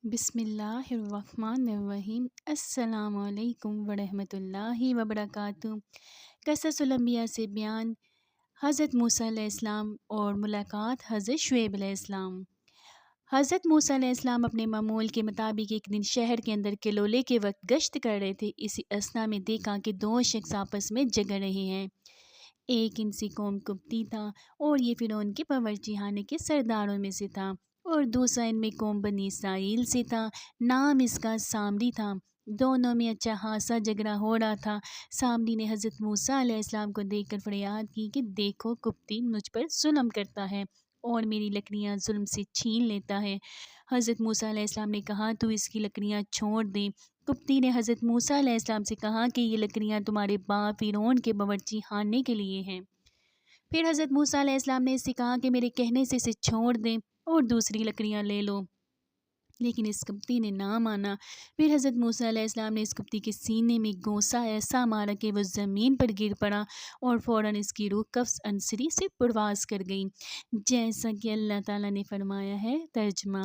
بسم اللہ الرحمن الرحیم۔ السلام علیکم ورحمۃ اللہ وبرکاتہ۔ قصص الانبیاء سے بیان حضرت موسیٰ علیہ السلام اور ملاقات حضرت شعیب علیہ السلام۔ حضرت موسیٰ علیہ السلام اپنے معمول کے مطابق ایک دن شہر کے اندر کلولے کے وقت گشت کر رہے تھے۔ اسی اثنا میں دیکھا کہ دو شخص آپس میں جھگڑ رہے ہیں۔ ایک انسی قوم قبطی تھا اور یہ فرعون کے باورچی خانے کے سرداروں میں سے تھا، اور دوسرا ان میں قوم بنی اسرائیل سے تھا، نام اس کا سامری تھا۔ دونوں میں اچھا خاصا جھگڑا ہو رہا تھا۔ سامری نے حضرت موسیٰ علیہ السلام کو دیکھ کر فریاد کی کہ دیکھو، قبطی مجھ پر ظلم کرتا ہے اور میری لکڑیاں ظلم سے چھین لیتا ہے۔ حضرت موسیٰ علیہ السلام نے کہا تو اس کی لکڑیاں چھوڑ دیں۔ قبطی نے حضرت موسیٰ علیہ السلام سے کہا کہ یہ لکڑیاں تمہارے باپ فرعون کے باورچی خانے کے لیے ہیں۔ پھر حضرت موسیٰ علیہ السلام نے اس سے کہا کہ میرے کہنے سے اسے چھوڑ دیں اور دوسری لکڑیاں لے لو، لیکن اس قبطی نے نہ مانا۔ پھر حضرت موسیٰ علیہ السلام نے اس قبطی کے سینے میں گوسا ایسا مارا کہ وہ زمین پر گر پڑا اور فوراً اس کی روح قفس عنصری سے پرواز کر گئی، جیسا کہ اللہ تعالیٰ نے فرمایا ہے۔ ترجمہ: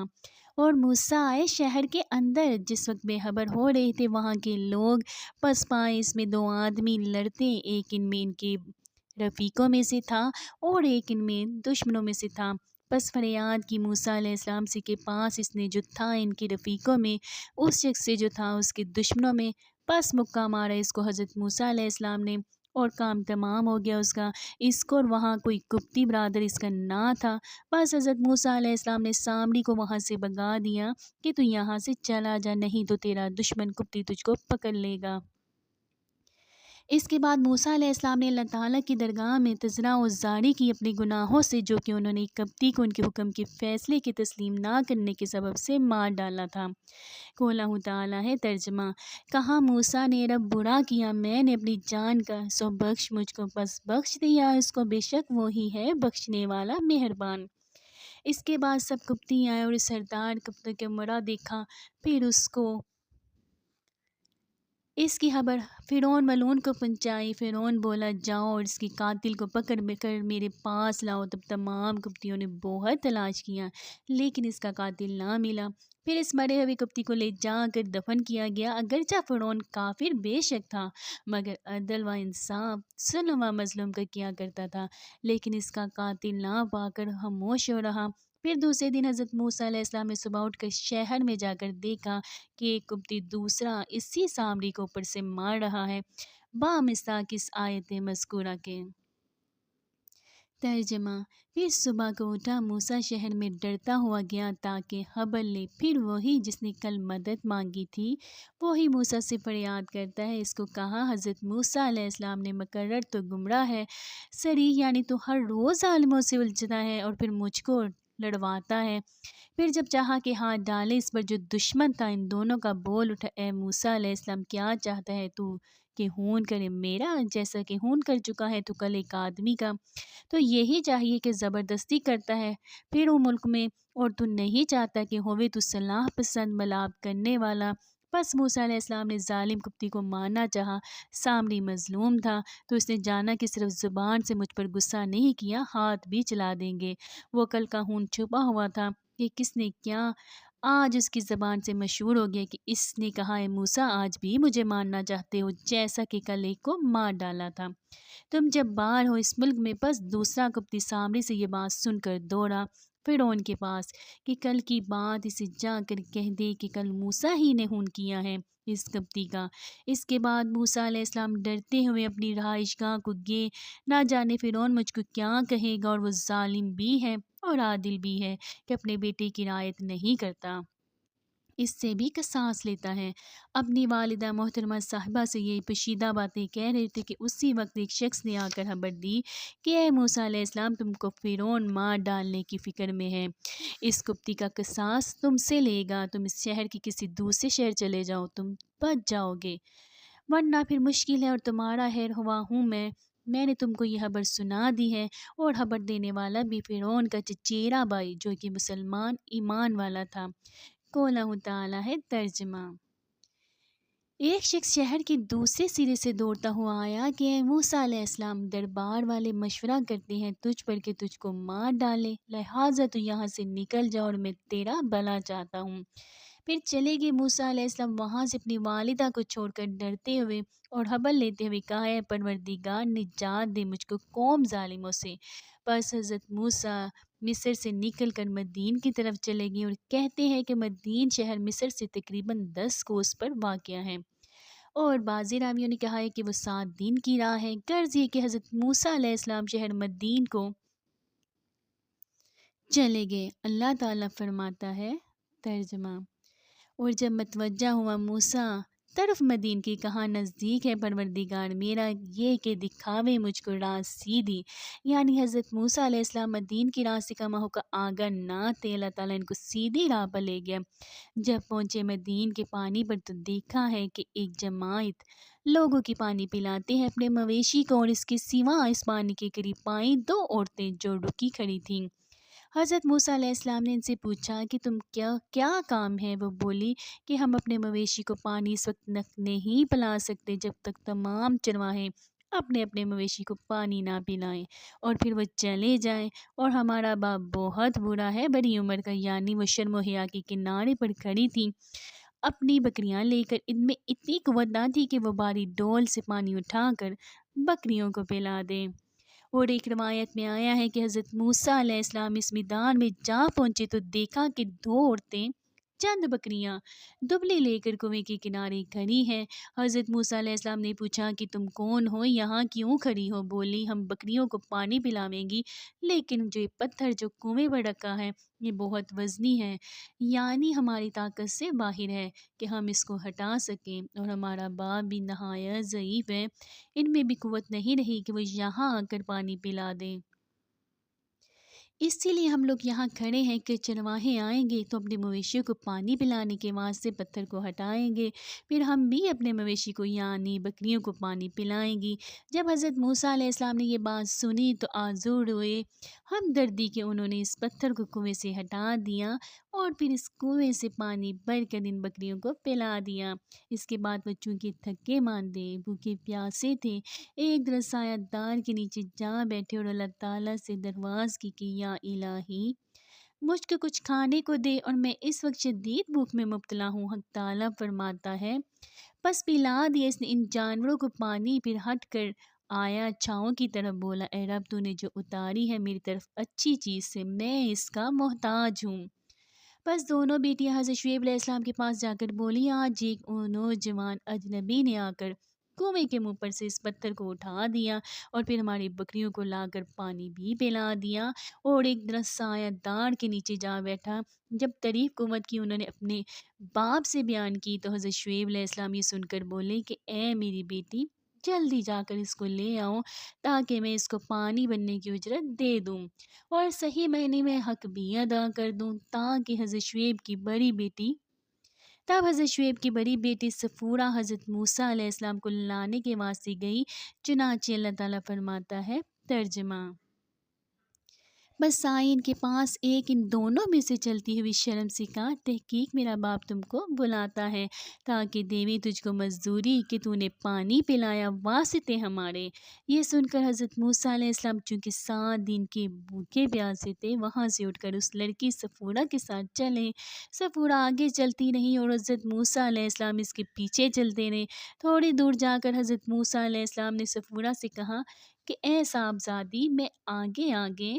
اور موسیٰ آئے شہر کے اندر، جس وقت بے خبر ہو رہے تھے وہاں کے لوگ، پس پائے اس میں دو آدمی لڑتے، ایک ان کے رفیقوں میں سے تھا اور ایک ان میں دشمنوں میں سے تھا۔ پس فریاد کی موسیٰ علیہ السلام سے کہ پاس اس نے جو تھا ان کے رفیقوں میں، اس شخص سے جو تھا اس کے دشمنوں میں۔ پس مکہ مارا اس کو حضرت موسیٰ علیہ السلام نے، اور کام تمام ہو گیا اس کا، اس کو، اور وہاں کوئی قبطی برادر اس کا نہ تھا۔ پس حضرت موسیٰ علیہ السلام نے سامری کو وہاں سے بھگا دیا کہ تو یہاں سے چلا جا، نہیں تو تیرا دشمن قبطی تجھ کو پکڑ لے گا۔ اس کے بعد موسیٰ علیہ السلام نے اللہ تعالیٰ کی درگاہ میں تضرع و زاری کی اپنے گناہوں سے، جو کہ انہوں نے قبطی کو ان کے حکم کے فیصلے کے تسلیم نہ کرنے کے سبب سے مار ڈالا تھا۔ قولہ تعالیٰ ہے۔ ترجمہ: کہا موسیٰ نے، رب برا کیا میں نے اپنی جان کا، سو بخش مجھ کو، پس بخش دیا اس کو، بے شک وہی ہے بخشنے والا مہربان۔ اس کے بعد سب قبطی آئے اور سردار قبطی کے مرا دیکھا، پھر اس کی خبر فرعون ملعون کو پہنچائی۔ فرعون بولا، جاؤ اور اس کی قاتل کو پکڑ کر میرے پاس لاؤ۔ تب تمام قبطیوں نے بہت تلاش کیا لیکن اس کا قاتل نہ ملا۔ پھر اس مرے ہوئے قبطی کو لے جا کر دفن کیا گیا۔ اگرچہ فرعون کافر بے شک تھا، مگر عدل و انصاف، ظلم و مظلوم کا کیا کرتا تھا، لیکن اس کا قاتل نہ پا کر خاموش ہو رہا۔ پھر دوسرے دن حضرت موسیٰ علیہ السلام نے صبح اٹھ کر شہر میں جا کر دیکھا کہ ایک قبطی دوسرا اسی سامری کو اوپر سے مار رہا ہے، بامثاق اس آیت مذکورہ کے۔ ترجمہ: پھر صبح کو اٹھا موسیٰ شہر میں ڈرتا ہوا گیا تاکہ خبر لے۔ پھر وہی جس نے کل مدد مانگی تھی وہی موسیٰ سے فریاد کرتا ہے۔ اس کو کہا، حضرت موسیٰ علیہ السلام نے، مقرر تو گمراہ ہے صریح، یعنی تو ہر روز عالموں سے الجھتا ہے اور پھر مجھ کو لڑواتا ہے۔ پھر جب چاہا کہ ہاتھ ڈالے اس پر جو دشمن تھا، ان دونوں کا بول اٹھا، اے موسیٰ علیہ السلام، کیا چاہتا ہے تو کہ خون کرے میرا، جیسا کہ خون کر چکا ہے تو کل ایک آدمی کا؟ تو یہی چاہیے کہ زبردستی کرتا ہے پھر وہ ملک میں، اور تو نہیں چاہتا کہ ہوئے تو صلاح پسند، ملاب کرنے والا۔ پس موسیٰ علیہ السلام نے ظالم قبطی کو مارنا چاہا۔ سامری مظلوم تھا تو اس نے جانا کہ صرف زبان سے مجھ پر غصہ نہیں کیا، ہاتھ بھی چلا دیں گے۔ وہ کل کا خون چھپا ہوا تھا کہ کس نے کیا، آج اس کی زبان سے مشہور ہو گیا کہ اس نے کہا، اے موسیٰ، آج بھی مجھے مارنا چاہتے ہو، جیسا کہ کل ایک کو مار ڈالا تھا۔ تم جب باہر ہو اس ملک میں۔ پس دوسرا قبطی سامری سے یہ بات سن کر دوڑا فرعون کے پاس کہ کل کی بات اسے جا کر کہہ دے کہ کل موسیٰ ہی نے خون کیا ہے اس قبطی کا۔ اس کے بعد موسیٰ علیہ السلام ڈرتے ہوئے اپنی رہائش گاہ کو گئے۔ نہ جانے فرعون مجھ کو کیا کہے گا، اور وہ ظالم بھی ہے اور عادل بھی ہے کہ اپنے بیٹے کی رعایت نہیں کرتا، اس سے بھی قصاص لیتا ہے۔ اپنی والدہ محترمہ صاحبہ سے یہ پوشیدہ باتیں کہہ رہے تھے کہ اسی وقت ایک شخص نے آ کر خبر دی کہ اے موسیٰ علیہ السلام، تم کو فرعون مار ڈالنے کی فکر میں ہے، اس قبطی کا قصاص تم سے لے گا۔ تم اس شہر کے کسی دوسرے شہر چلے جاؤ، تم بچ جاؤ گے، ورنہ پھر مشکل ہے، اور تمہارا خیر ہوا ہوں میں نے تم کو یہ خبر سنا دی ہے۔ اور خبر دینے والا بھی فرعون کا چچیرا بھائی، جو کہ مسلمان ایمان والا تھا۔ قولہ تعالیٰ ہے۔ ترجمہ: ایک شخص شہر کے دوسرے سرے سے دوڑتا ہوا آیا کہ اے موسیٰ علیہ السلام، دربار والے مشورہ کرتے ہیں تجھ پر کہ تجھ کو مار ڈالے، لہٰذا تو یہاں سے نکل جا اور میں تیرا بھلا چاہتا ہوں۔ پھر چلے گئے موسیٰ علیہ السلام وہاں سے اپنی والدہ کو چھوڑ کر ڈرتے ہوئے اور حبل لیتے ہوئے کہا، اے پروردگار نجات دے مجھ کو قوم ظالموں سے۔ پس حضرت موسیٰ مصر سے نکل کر مدین کی طرف چلے گئے اور کہتے ہیں کہ مدین شہر مصر سے تقریباً 10 کوس پر واقع ہے، اور بعض راویوں نے کہا ہے کہ وہ 7 دن کی راہ ہے۔ غرض یہ کہ حضرت موسیٰ علیہ السلام شہر مدین کو چلے گئے۔ اللہ تعالیٰ فرماتا ہے، ترجمہ: اور جب متوجہ ہوا موسیٰ طرف مدین کی، کہاں نزدیک ہے پروردگار میرا یہ کہ دکھاوے مجھ کو راہ سیدھی، یعنی حضرت موسیٰ علیہ السلام مدین کی راہ سے کما ہو کا آگاہ نہ تھے، اللہ تعالیٰ ان کو سیدھی راہ پر لے گیا۔ جب پہنچے مدین کے پانی پر تو دیکھا ہے کہ ایک جماعت لوگوں کی پانی پلاتے ہیں اپنے مویشی کو، اور اس کے سوا اس پانی کے قریب پائیں 2 عورتیں جو رکی کھڑی تھیں۔ حضرت موسیٰ علیہ السلام نے ان سے پوچھا کہ تم کیا کام ہے؟ وہ بولی کہ ہم اپنے مویشی کو پانی اس وقت تک نہیں پلا سکتے جب تک تمام چرواہے اپنے اپنے مویشی کو پانی نہ پلائیں اور پھر وہ چلے جائیں، اور ہمارا باپ بہت برا ہے، بڑی عمر کا، یعنی وہ شرم و حیا کے کنارے پر کھڑی تھی اپنی بکریاں لے کر۔ ان میں اتنی قوت نہ تھی کہ وہ باری ڈول سے پانی اٹھا کر بکریوں کو پلا دیں۔ اور ایک روایت میں آیا ہے کہ حضرت موسیٰ علیہ السلام اس میدان میں جا پہنچے تو دیکھا کہ 2 عورتیں چند بکریاں دبلی لے کر کنویں کے کنارے کھڑی ہیں۔ حضرت موسیٰ علیہ السلام نے پوچھا کہ تم کون ہو، یہاں کیوں کھڑی ہو؟ بولی ہم بکریوں کو پانی پلاویں گی، لیکن جو یہ پتھر جو کنویں پر رکھا ہے یہ بہت وزنی ہے، یعنی ہماری طاقت سے باہر ہے کہ ہم اس کو ہٹا سکیں، اور ہمارا باپ بھی نہایت ضعیف ہے، ان میں بھی قوت نہیں رہی کہ وہ یہاں آ کر پانی پلا دیں۔ اسی لیے ہم لوگ یہاں کھڑے ہیں کہ چرواہے آئیں گے تو اپنے مویشیوں کو پانی پلانے کے واسطے پتھر کو ہٹائیں گے، پھر ہم بھی اپنے مویشی کو یعنی بکریوں کو پانی پلائیں گی۔ جب حضرت موسیٰ علیہ السلام نے یہ بات سنی تو آزور ہوئے ہمدردی کہ انہوں نے اس پتھر کو کنویں سے ہٹا دیا اور پھر اس کنویں سے پانی بھر کر ان بکریوں کو پلا دیا۔ اس کے بعد وہ چونکہ تھکے ماندے بھوکے پیاسے تھے، ایک درخت سایہ دار کے نیچے جا بیٹھے اور اللہ تعالیٰ سے درخواست کی کہ یا الہی مجھ کو کچھ کھانے کو دے، اور میں اس وقت شدید بھوک میں مبتلا ہوں۔ حق تعالیٰ فرماتا ہے، پس پلا دیا اس نے ان جانوروں کو پانی، پھر ہٹ کر آیا چھاؤں کی طرف، بولا اے رب تو نے جو اتاری ہے میری طرف اچھی چیز سے، میں اس کا محتاج ہوں۔ بس دونوں بیٹیاں حضرت شعیب علیہ السلام کے پاس جا کر بولی، آج ایک نوجوان اجنبی نے آ کر کنویں کے منہ پر سے اس پتھر کو اٹھا دیا اور پھر ہماری بکریوں کو لا کر پانی بھی پلا دیا اور ایک درخت سایہ دار کے نیچے جا بیٹھا۔ جب تعریف قوت کی انہوں نے اپنے باپ سے بیان کی تو حضرت شعیب علیہ السلام یہ سن کر بولے کہ اے میری بیٹی، جلدی جا کر اس کو لے آؤ تاکہ میں اس کو پانی بننے کی اجرت دے دوں اور صحیح معنی میں حق بھی ادا کر دوں، تاکہ حضرت شعیب کی بڑی بیٹی صفورہ حضرت موسیٰ علیہ السلام کو لانے کے واسطے گئی۔ چنانچہ اللہ تعالیٰ فرماتا ہے، ترجمہ: بس آئی ان کے پاس ایک ان دونوں میں سے چلتی ہوئی شرم سے کہا، تحقیق میرا باپ تم کو بلاتا ہے تاکہ دیویں تجھ کو مزدوری کہ تو نے پانی پلایا واسطے ہمارے۔ یہ سن کر حضرت موسیٰ علیہ السلام چونکہ 7 دن کے بھوکے پیاسے تھے، وہاں سے اٹھ کر اس لڑکی صفورہ کے ساتھ چلے۔ صفورہ آگے چلتی رہی اور حضرت موسیٰ علیہ السلام اس کے پیچھے چلتے رہے۔ تھوڑی دور جا کر حضرت موسیٰ علیہ السلام نے صفورہ سے کہا کہ اے صاحبزادی، میں آگے آگے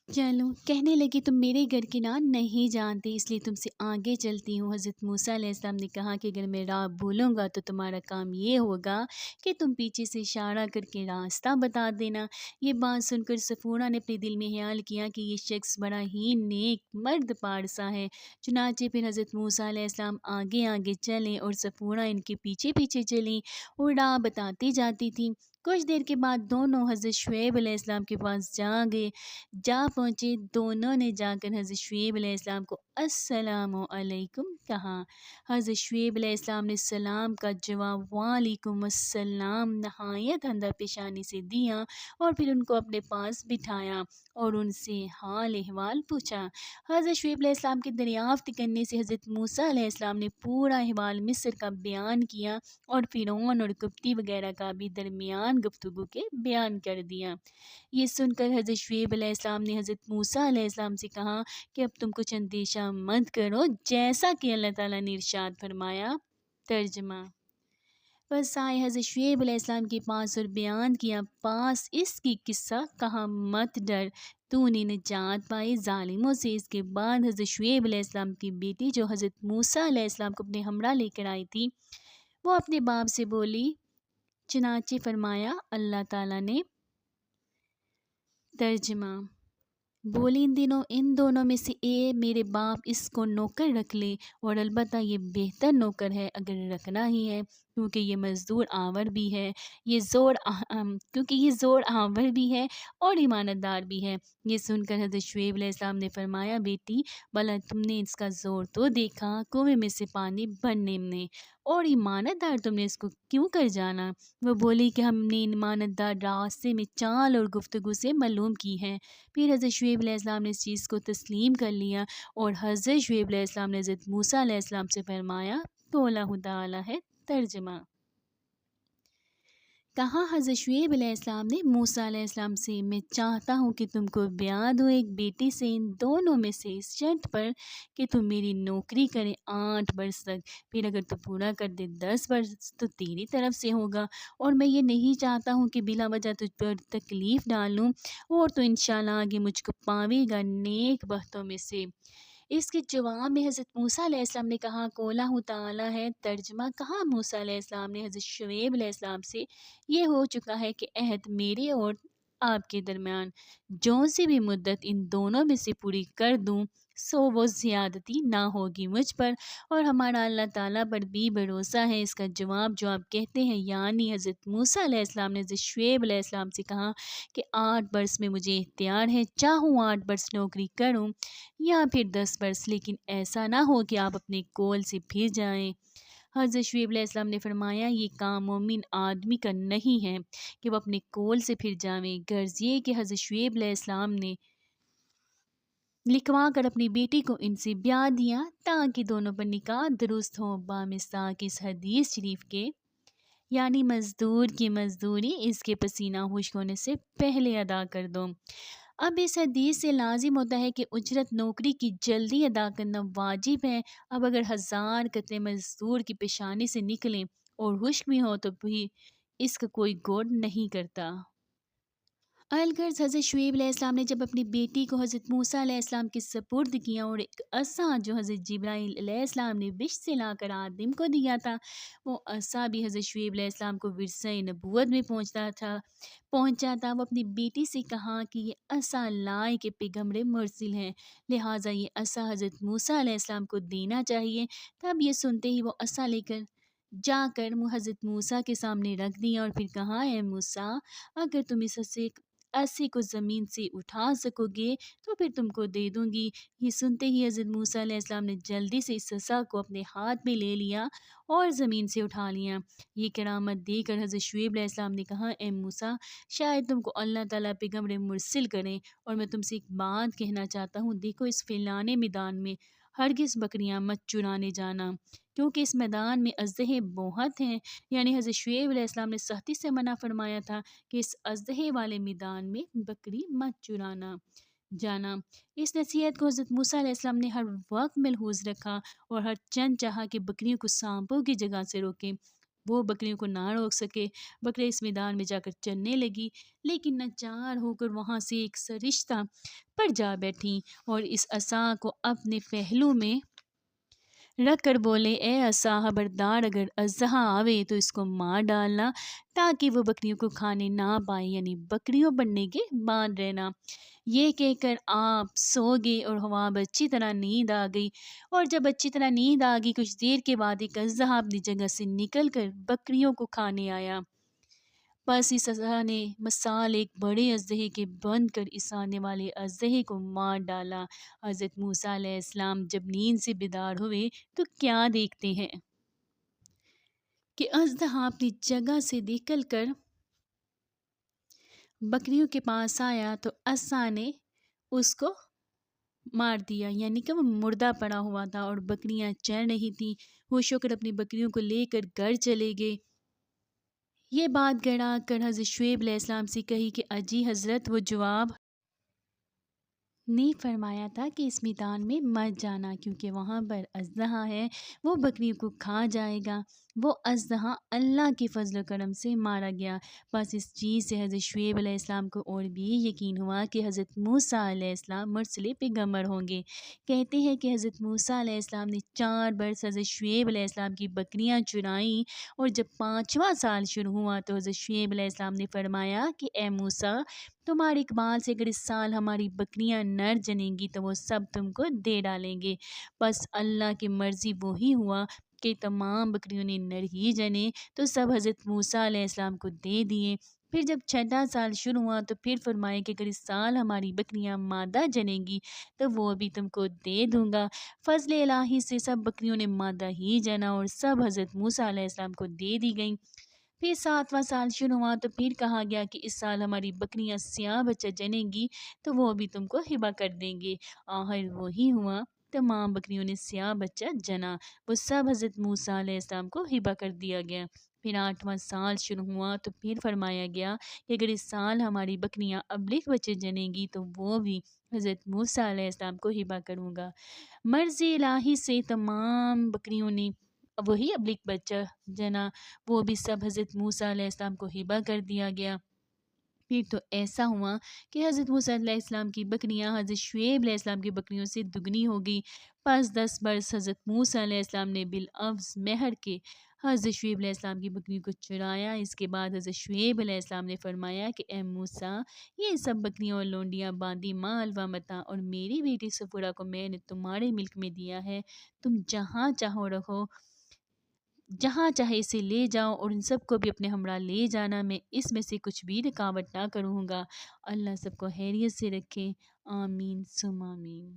چلوں؟ کہنے لگی تم میرے گھر کی راہ نہیں جانتے، اس لیے تم سے آگے چلتی ہوں۔ حضرت موسیٰ علیہ السلام نے کہا کہ اگر میں راہ بھولوں گا تو تمہارا کام یہ ہوگا کہ تم پیچھے سے اشارہ کر کے راستہ بتا دینا۔ یہ بات سن کر صفورہ نے اپنے دل میں خیال کیا کہ یہ شخص بڑا ہی نیک مرد پارسا ہے۔ چنانچہ پھر حضرت موسیٰ علیہ السلام آگے آگے چلے اور صفورہ ان کے پیچھے پیچھے چلی اور راہ بتاتی جاتی تھی۔ کچھ دیر کے بعد دونوں حضرت شعیب علیہ السلام کے پاس جا پہنچے۔ دونوں نے جا کر حضرت شعیب علیہ السلام کو السلام علیکم کہا۔ حضرت شعیب علیہ السلام نے سلام کا جواب وعلیکم السلام نہایت اندر پیشانی سے دیا اور پھر ان کو اپنے پاس بٹھایا اور ان سے حال احوال پوچھا۔ حضرت شعیب علیہ السلام کے دریافت کرنے سے حضرت موسیٰ علیہ السلام نے پورا احوال مصر کا بیان کیا اور فرعون اور قبطی وغیرہ کا بھی درمیان گفتگو کے بیان کر دیا۔ یہ سن کر حضرت شعیب علیہ السلام نے حضرت موسیٰ علیہ السلام سے کہا کہ اب تم کچھ اندیشہ مت کرو، جیسا کہ اللہ تعالیٰ نے ارشاد فرمایا۔ ترجمہ: بس آئے حضرت شعیب علیہ السلام کے پاس اور بیان کیا پاس اس کی قصہ، کہا مت ڈر، تو نے نجات پائی ظالموں سے۔ اس کے بعد حضرت شعیب علیہ السلام کی بیٹی جو حضرت موسیٰ علیہ السلام کو اپنے ہمراہ لے کر آئی تھی، وہ اپنے باپ سے بولی، چنانچہ فرمایا اللہ تعالیٰ نے۔ ترجمہ: بولی ان دونوں میں سے میرے باپ اس کو نوکر رکھ لے، اور البتہ یہ بہتر نوکر ہے اگر رکھنا ہی ہے، کیونکہ یہ مزدور آور بھی ہے، کیونکہ یہ زور آور بھی ہے اور ایمانت دار بھی ہے۔ یہ سن کر حضرت شعیب علیہ السلام نے فرمایا، بیٹی بھلا تم نے اس کا زور تو دیکھا، کنویں میں سے پانی بھرنے میں، اور ایمانت دار تم نے اس کو کیوں کر جانا؟ وہ بولی کہ ہم نے ایمانت دار راستے میں چال اور گفتگو سے معلوم کی ہے۔ پھر حضرت شعیب علیہ السلام نے اس چیز کو تسلیم کر لیا اور حضرت شعیب علیہ السلام نے حضرت موسیٰ علیہ السلام سے فرمایا تو اللہ تعالیٰ ہے۔ ترجمہ: کہا حضرت شعیب علیہ السلام نے موسیٰ علیہ السلام سے، میں چاہتا ہوں کہ تم کو بیاہ دوں ایک بیٹی سے ان دونوں میں سے، اس شرط پر کہ تم میری نوکری کرے 8 برس تک، پھر اگر تو پورا کر دے 10 برس تو تیری طرف سے ہوگا، اور میں یہ نہیں چاہتا ہوں کہ بلا وجہ تجھ پر تکلیف ڈالوں، اور تو انشاءاللہ آگے مجھ کو پاوے گا نیک بختوں میں سے۔ اس کے جواب میں حضرت موسیٰ علیہ السلام نے کہا کہ اللہ تعالیٰ ہے۔ ترجمہ: کہا موسیٰ علیہ السلام نے حضرت شعیب علیہ السلام سے، یہ ہو چکا ہے کہ عہد میرے اور آپ کے درمیان جون سی بھی مدت ان دونوں میں سے پوری کر دوں سو وہ زیادتی نہ ہوگی مجھ پر، اور ہمارا اللہ تعالیٰ پر بھی بھروسہ ہے۔ اس کا جواب جو آپ کہتے ہیں، یعنی حضرت موسیٰ علیہ السلام نے حضرت شعیب علیہ السلام سے کہا کہ 8 برس میں مجھے اختیار ہے، چاہوں 8 برس نوکری کروں یا پھر 10 برس، لیکن ایسا نہ ہو کہ آپ اپنے قول سے پھر جائیں۔ حضرت شعیب علیہ السلام نے فرمایا، یہ کام مومن آدمی کا نہیں ہے کہ وہ اپنے قول سے پھر جاویں۔ غرض یہ کہ حضرت شعیب علیہ السلام نے لکھوا کر اپنی بیٹی کو ان سے بیاہ دیا تاکہ دونوں پر نکاح درست ہو، بامثاق اس حدیث شریف کے، یعنی مزدور کی مزدوری اس کے پسینہ خشک ہونے سے پہلے ادا کر دو۔ اب اس حدیث سے لازم ہوتا ہے کہ اجرت نوکری کی جلدی ادا کرنا واجب ہے۔ اب اگر 1000 قطرے مزدور کی پیشانی سے نکلیں اور خشک بھی ہو تو بھی اس کا کوئی غور نہیں کرتا۔ الغرض حضرت شعیب علیہ السلام نے جب اپنی بیٹی کو حضرت موسیٰ علیہ السلام کے سپرد کیا اور ایک عصا جو حضرت جبرائیل علیہ السلام نے بشت سے لا کر آدم کو دیا تھا، وہ عصا بھی حضرت شعیب علیہ السلام کو ورثہ نبوت میں پہنچا تھا۔ وہ اپنی بیٹی سے کہا کہ یہ عصا اللہ کے پیغمبر مرسل ہے، لہٰذا یہ عصا حضرت موسیٰ علیہ السلام کو دینا چاہیے۔ تب یہ سنتے ہی وہ عصا لے کر جا کر حضرت موسیٰ کے سامنے رکھ دیا اور پھر کہا، اے موسیٰ، اگر تم اس عصے کو زمین سے اٹھا سکو گے تو پھر تم کو دے دوں گی۔ یہ سنتے ہی حضرت موسیٰ علیہ السلام نے جلدی سے اس عصا کو اپنے ہاتھ میں لے لیا اور زمین سے اٹھا لیا۔ یہ کرامت دے کر حضرت شعیب علیہ السلام نے کہا، اے موسیٰ، شاید تم کو اللہ تعالیٰ پیغمبر مرسل کریں، اور میں تم سے ایک بات کہنا چاہتا ہوں، دیکھو اس فیلانے میدان میں ہرگز بکریاں مت چرانے جانا، کیونکہ اس میدان میں اژدہے بہت ہیں، یعنی حضرت شعیب علیہ السلام نے سختی سے منع فرمایا تھا کہ اس اژدہے والے میدان میں بکری مت چرانا جانا۔ اس نصیحت کو حضرت موسیٰ علیہ السلام نے ہر وقت ملحوظ رکھا اور ہر چند چاہا کہ بکریوں کو سانپوں کی جگہ سے روکیں۔ وہ بکریوں کو نہ روک سکے، بکرے اس میدان میں جا کر چرنے لگی، لیکن ناچار ہو کر وہاں سے ایک سرشتہ پر جا بیٹھیں اور اس عصا کو اپنے پہلو میں رکھ کر بولے، اے عصا، خبردار اگر اژدہا آوے تو اس کو مار ڈالنا تاکہ وہ بکریوں کو کھانے نہ پائے، یعنی بکریوں پر نگہبان رہنا۔ یہ کہہ کر آپ سو گئے اور خواب اچھی طرح نیند آ گئی، اور جب اچھی طرح نیند آ گئی کچھ دیر کے بعد ایک اژدہا اپنی جگہ سے نکل کر بکریوں کو کھانے آیا۔ پس اس سزا نے مثال ایک بڑے اژدہے کے بن کر اس آنے والے اژدہے کو مار ڈالا۔ حضرت موسیٰ علیہ السلام جب نیند سے بیدار ہوئے تو کیا دیکھتے ہیں کہ اژدہا اپنی جگہ سے نکل کر بکریوں کے پاس آیا تو اژدہا نے اس کو مار دیا، یعنی کہ وہ مردہ پڑا ہوا تھا اور بکریاں چر رہی تھیں۔ ہوش ہو کر اپنی بکریوں کو لے کر گھر چلے گئے۔ یہ بات گھر آ کر حضرت شعیب علیہ السلام سے کہی کہ اجی حضرت، وہ جواب نے فرمایا تھا کہ اس میدان میں مت جانا کیونکہ وہاں پر اژدہا ہے، وہ بکریوں کو کھا جائے گا۔ وہ اژدہا اللہ کے فضل و کرم سے مارا گیا۔ بس اس چیز سے حضرت شعیب علیہ السلام کو اور بھی یقین ہوا کہ حضرت موسیٰ علیہ السلام مرسل پیغمبر ہوں گے۔ کہتے ہیں کہ حضرت موسیٰ علیہ السلام نے 4 برس حضرت شعیب علیہ السلام کی بکریاں چرائیں، اور جب 5واں سال شروع ہوا تو حضرت شعیب علیہ السلام نے فرمایا کہ اے موسیٰ، تمہارے اقبال سے اگر اس سال ہماری بکریاں نر جنیں گی تو وہ سب تم کو دے ڈالیں گے۔ بس اللہ کی مرضی وہی ہوا کہ تمام بکریوں نے نر ہی جنے تو سب حضرت موسیٰ علیہ السلام کو دے دیے۔ پھر جب 6واں سال شروع ہوا تو پھر فرمایا کہ اگر اس سال ہماری بکریاں مادہ جنیں گی تو وہ بھی تم کو دے دوں گا۔ فضل الہی سے سب بکریوں نے مادہ ہی جنا اور سب حضرت موسیٰ علیہ السلام کو دے دی گئیں۔ پھر 7واں سال شروع ہوا تو پھر کہا گیا کہ اس سال ہماری بکریاں سیاہ بچہ جنیں گی تو وہ بھی تم کو ہبہ کر دیں گے۔ آخر وہی ہوا، تمام بکریوں نے سیاہ بچہ جنا، وہ سب حضرت موسیٰ علیہ السلام کو ہبہ کر دیا گیا۔ پھر 8واں سال شروع ہوا تو پھر فرمایا گیا کہ اگر اس سال ہماری بکریاں ابلک بچے جنیں گی تو وہ بھی حضرت موسیٰ علیہ السلام کو ہبہ کروں گا۔ مرضی الہی سے تمام بکریوں نے وہی ابلک بچہ جنا، وہ بھی سب حضرت موسیٰ علیہ السلام کو ہبہ کر دیا گیا۔ پھر تو ایسا ہوا کہ حضرت موسیٰ علیہ السلام کی بکریاں حضرت شعیب علیہ السلام کی بکریوں سے دگنی ہو گئی۔ پس 10 برس حضرت موسیٰ علیہ السلام نے بالعوض مہر کے حضرت شعیب علیہ السلام کی بکریوں کو چرایا۔ اس کے بعد حضرت شعیب علیہ السلام نے فرمایا کہ اے موسیٰ، یہ سب بکریاں اور لونڈیاں باندی مال و متاع اور میری بیٹی سفورہ کو میں نے تمہارے ملک میں دیا ہے، تم جہاں چاہو رکھو، جہاں چاہے اسے لے جاؤ اور ان سب کو بھی اپنے ہمراہ لے جانا، میں اس میں سے کچھ بھی رکاوٹ نہ کروں گا۔ اللہ سب کو خیریت سے رکھے، آمین ثم آمین۔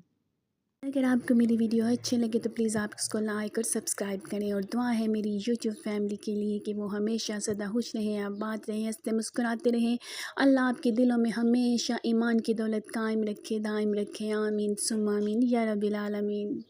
اگر آپ کو میری ویڈیو اچھی لگے تو پلیز آپ اس کو لائک اور سبسکرائب کریں، اور دعا ہے میری یوٹیوب فیملی کے لیے کہ وہ ہمیشہ سدا خوش رہیں، آباد رہیں، ہنستے مسکراتے رہیں۔ اللہ آپ کے دلوں میں ہمیشہ ایمان کی دولت قائم رکھے، دائم رکھے، آمین ثم آمین یا رب العالمین۔